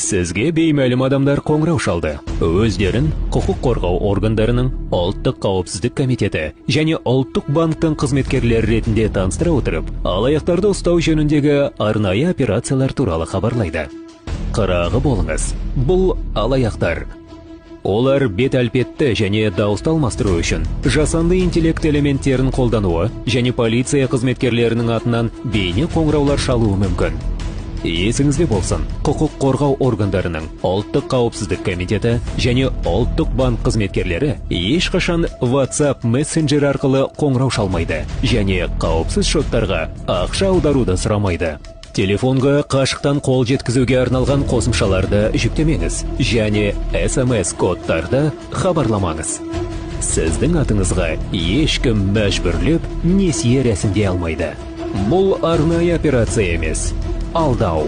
Сізге беймәлім адамдар қоңырау шалды. Өздерін құқық қорғау органдарының, ұлттық қауіпсіздік комитеті және ұлттық банктың қызметкерлері ретінде таныстыра отырып, алаяқтарды ұстау жөніндегі арнайы операциялар туралы хабарлайды. Қарағы болыңыз, бұл алаяқтар. Олар бет әлпетті және дауысты алмастыру үшін жасанды интеллект элементтерін қолдануы және полиция қызметкерлерінің атынан бейне қоңыраулар шалуы мүмкін. Есіңізде болсын, құқық қорғау органдарының, ұлттық қауіпсіздік комитеті және ұлттық банк қызметкерлері ешқашан WhatsApp мессенджер арқылы қоңырау шалмайды және қауіпсіз шоттарға ақша аударуды сұрамайды. Телефонға қашықтан қол жеткізуге арналған қосымшаларды жүктемеңіз және SMS кодтарды хабарламаңыз. Сіздің атыңызға ешкім мәжбүрлеп несие рәсімдей алмайды. Бұл арнайы операция емес, алдау.